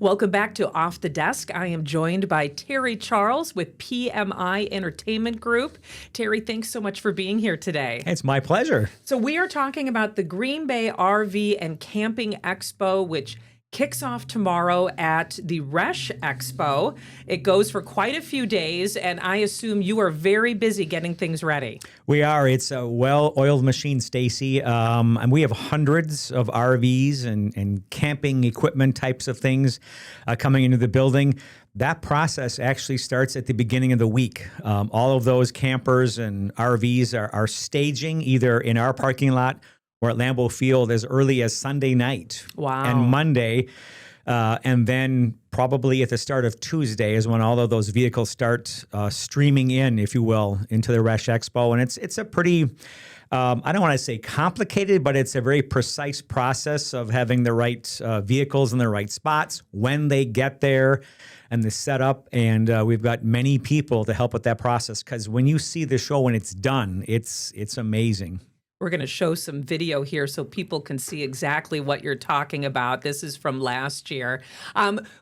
Welcome back to Off the Desk. I am joined by Terry Charles with PMI Entertainment Group. Terry, thanks so much for being here today. It's my pleasure. So we are talking about the Green Bay RV and Camping Expo, which kicks off tomorrow at the Resch Expo. It goes for quite a few days, and I assume you are very busy getting things ready. We are. It's a well-oiled machine, Stacy. And we have hundreds of RVs and camping equipment types of things coming into the building. That process actually starts at the beginning of the week. All of those campers and RVs are staging either in our parking lot or at Lambeau Field as early as Sunday night. Wow. And Monday. And then probably at the start of Tuesday is when all of those vehicles start streaming in, if you will, into the Resch Expo. And it's a pretty, I don't want to say complicated, but it's a very precise process of having the right vehicles in the right spots when they get there and the setup. And we've got many people to help with that process, because when you see the show when it's done, it's amazing. We're going to show some video here so people can see exactly what you're talking about. This is from last year.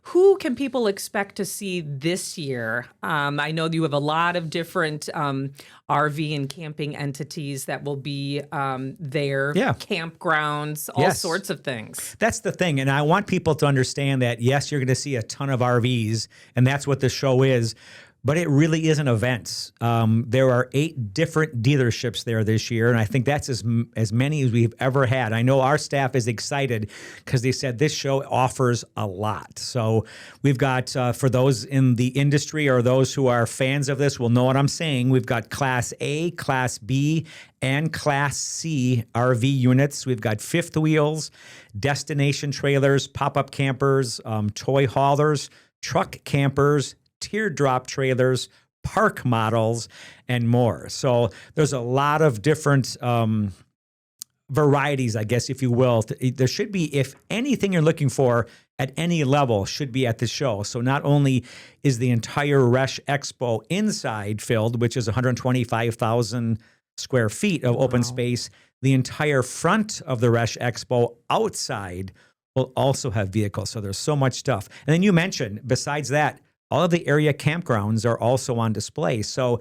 Who can people expect to see this year? I know you have a lot of different RV and camping entities that will be there, campgrounds, all sorts of things. That's the thing. And I want people to understand that, yes, you're going to see a ton of RVs, and that's what the show is. But it really is an event. There are 8 different dealerships there this year, and I think that's as many as we've ever had. I know our staff is excited because they said this show offers a lot. So we've got, for those in the industry or those who are fans of this will know what I'm saying, we've got Class A, Class B, and Class C RV units. We've got fifth wheels, destination trailers, pop-up campers, toy haulers, truck campers, teardrop trailers, park models, and more. So there's a lot of different varieties, I guess, if you will. There should be, if anything you're looking for at any level, should be at the show. So not only is the entire Resch Expo inside filled, which is 125,000 square feet of open space, the entire front of the Resch Expo outside will also have vehicles. So there's so much stuff. And then you mentioned, besides that, all of the area campgrounds are also on display. So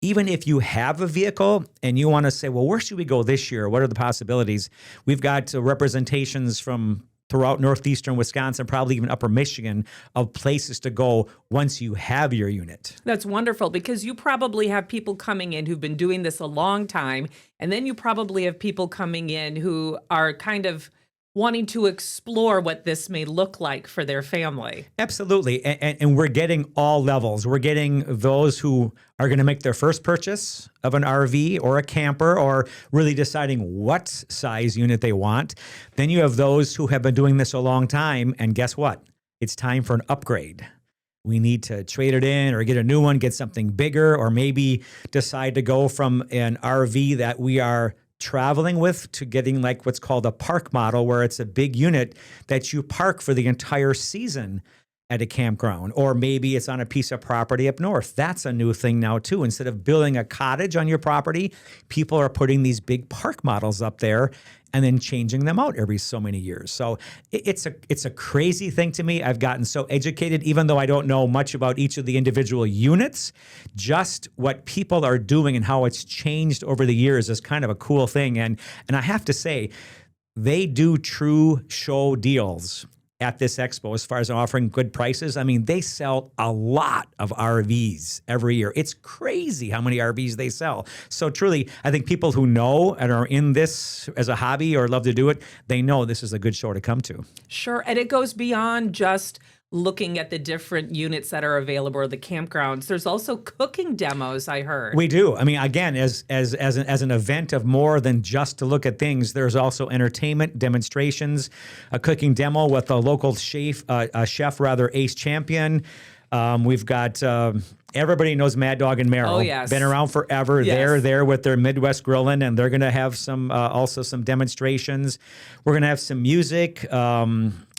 even if you have a vehicle and you want to say, well, where should we go this year? What are the possibilities? We've got representations from throughout northeastern Wisconsin, probably even upper Michigan, of places to go once you have your unit. That's wonderful, because you probably have people coming in who've been doing this a long time, and then you probably have people coming in who are kind of wanting to explore what this may look like for their family. Absolutely. And we're getting all levels. We're getting those who are going to make their first purchase of an RV or a camper, or really deciding what size unit they want. Then you have those who have been doing this a long time, and guess what? It's time for an upgrade. We need to trade it in or get a new one, get something bigger, or maybe decide to go from an RV that we are traveling with to getting like what's called a park model, where it's a big unit that you park for the entire season at a campground, or maybe it's on a piece of property up north. That's a new thing now too. Instead of building a cottage on your property, people are putting these big park models up there and then changing them out every so many years. So it's a crazy thing to me. I've gotten so educated, even though I don't know much about each of the individual units. Just what people are doing and how it's changed over the years is kind of a cool thing. And I have to say, they do true show deals at this expo as far as offering good prices. I mean, they sell a lot of RVs every year. It's crazy how many RVs they sell. So truly, I think people who know and are in this as a hobby or love to do it, they know this is a good show to come to. Sure. And it goes beyond just looking at the different units that are available or the campgrounds. There's also cooking demos, I heard. We do. I mean, again, as an event of more than just to look at things, there's also entertainment, demonstrations, a cooking demo with a local chef, Ace Champion. We've got everybody knows Mad Dog and Merrill. Oh, yes. Been around forever. Yes. They're there with their Midwest Grillin', and they're going to have some also some demonstrations. We're going to have some music.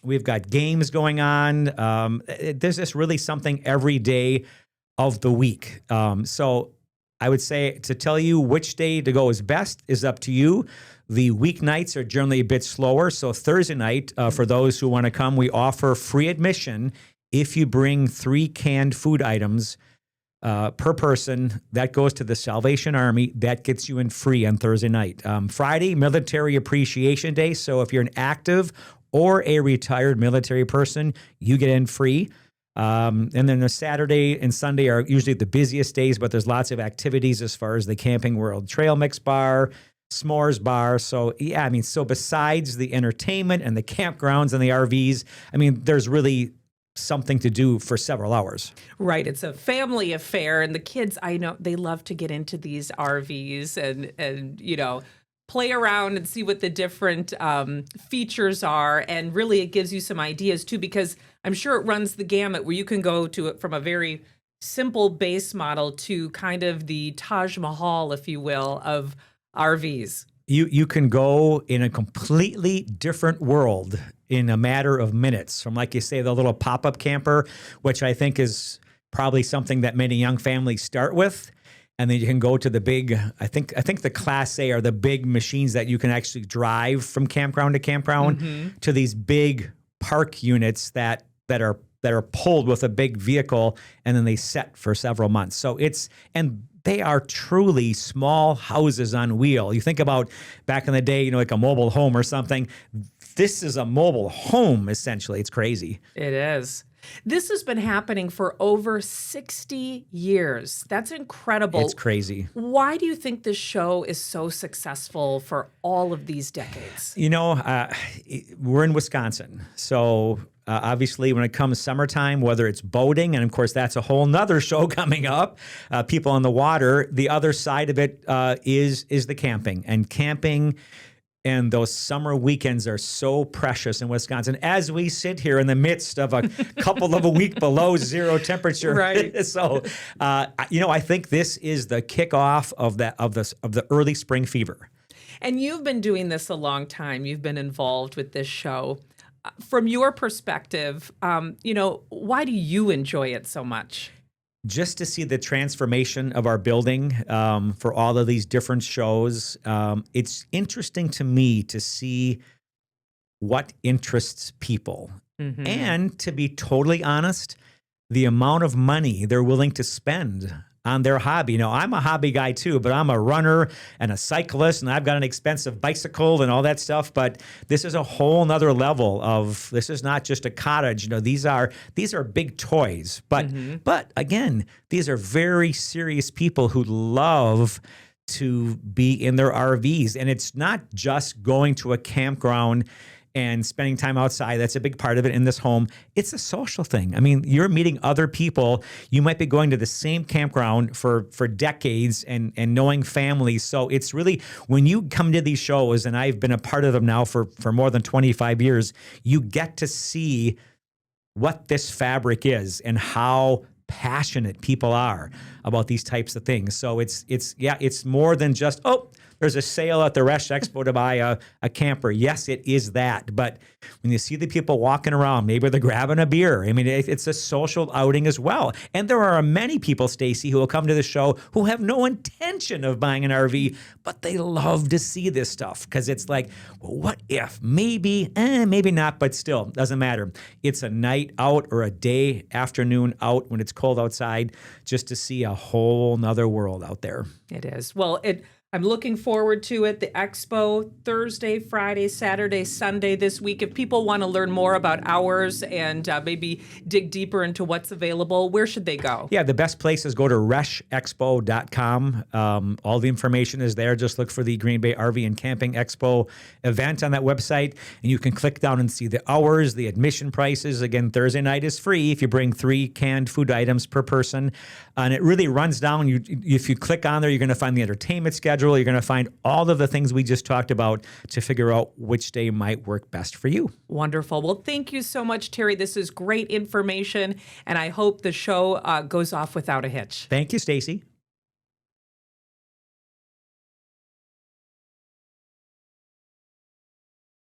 We've got games going on. There's just really something every day of the week. So I would say to tell you which day to go is best is up to you. The weeknights are generally a bit slower. So Thursday night, for those who want to come, we offer free admission if you bring 3 canned food items per person. That goes to the Salvation Army. That gets you in free on Thursday night. Friday, Military Appreciation Day. So if you're an active or a retired military person, you get in free. And then the Saturday and Sunday are usually the busiest days, but there's lots of activities as far as the Camping World Trail Mix Bar, S'mores Bar. So, yeah, I mean, so besides the entertainment and the campgrounds and the RVs, I mean, there's really something to do for several hours. Right. It's a family affair. And the kids, I know, they love to get into these RVs and play around and see what the different features are. And really, it gives you some ideas, too, because I'm sure it runs the gamut where you can go to it from a very simple base model to kind of the Taj Mahal, if you will, of RVs. You can go in a completely different world in a matter of minutes from, like you say, the little pop-up camper, which I think is probably something that many young families start with. And then you can go to the big, I think the Class A are the big machines that you can actually drive from campground to campground to these big park units that are pulled with a big vehicle, and then they set for several months. So they are truly small houses on wheel. You think about back in the day, like a mobile home or something. This is a mobile home, essentially. It's crazy. It is. This has been happening for over 60 years. That's incredible. It's crazy. Why do you think this show is so successful for all of these decades? We're in Wisconsin. So obviously, when it comes summertime, whether it's boating, and of course, that's a whole nother show coming up, people on the water, the other side of it is the camping. And camping and those summer weekends are so precious in Wisconsin as we sit here in the midst of a couple of a week below zero temperature. Right. So, I think this is the kickoff of the early spring fever. And you've been doing this a long time. You've been involved with this show. From your perspective, why do you enjoy it so much? Just to see the transformation of our building for all of these different shows. It's interesting to me to see what interests people. And to be totally honest, the amount of money they're willing to spend on their hobby. I'm a hobby guy too, but I'm a runner and a cyclist, and I've got an expensive bicycle and all that stuff. But this is a whole nother level of, this is not just a cottage. These are big toys. But again, these are very serious people who love to be in their RVs. And it's not just going to a campground and spending time outside. That's a big part of it in this home. It's a social thing. I mean, you're meeting other people. You might be going to the same campground for decades and knowing families. So it's really, when you come to these shows, and I've been a part of them now for more than 25 years, you get to see what this fabric is and how passionate people are about these types of things. So it's more than just, there's a sale at the Resch Expo to buy a camper. Yes, it is that. But when you see the people walking around, maybe they're grabbing a beer. I mean, it's a social outing as well. And there are many people, Stacy, who will come to the show who have no intention of buying an RV, but they love to see this stuff because it's like, well, what if? Maybe, maybe not, but still, doesn't matter. It's a night out or a day, afternoon out when it's cold outside, just to see a whole nother world out there. It is. Well, I'm looking forward to it. The expo, Thursday, Friday, Saturday, Sunday this week. If people want to learn more about hours and maybe dig deeper into what's available, where should they go? Yeah, the best place is go to reschexpo.com. All the information is there. Just look for the Green Bay RV and Camping Expo event on that website, and you can click down and see the hours, the admission prices. Again, Thursday night is free if you bring 3 canned food items per person. And it really runs down. If you click on there, you're going to find the entertainment schedule. You're going to find all of the things we just talked about to figure out which day might work best for you. Wonderful. Well, thank you so much, Terry. This is great information, and I hope the show goes off without a hitch. Thank you, Stacy.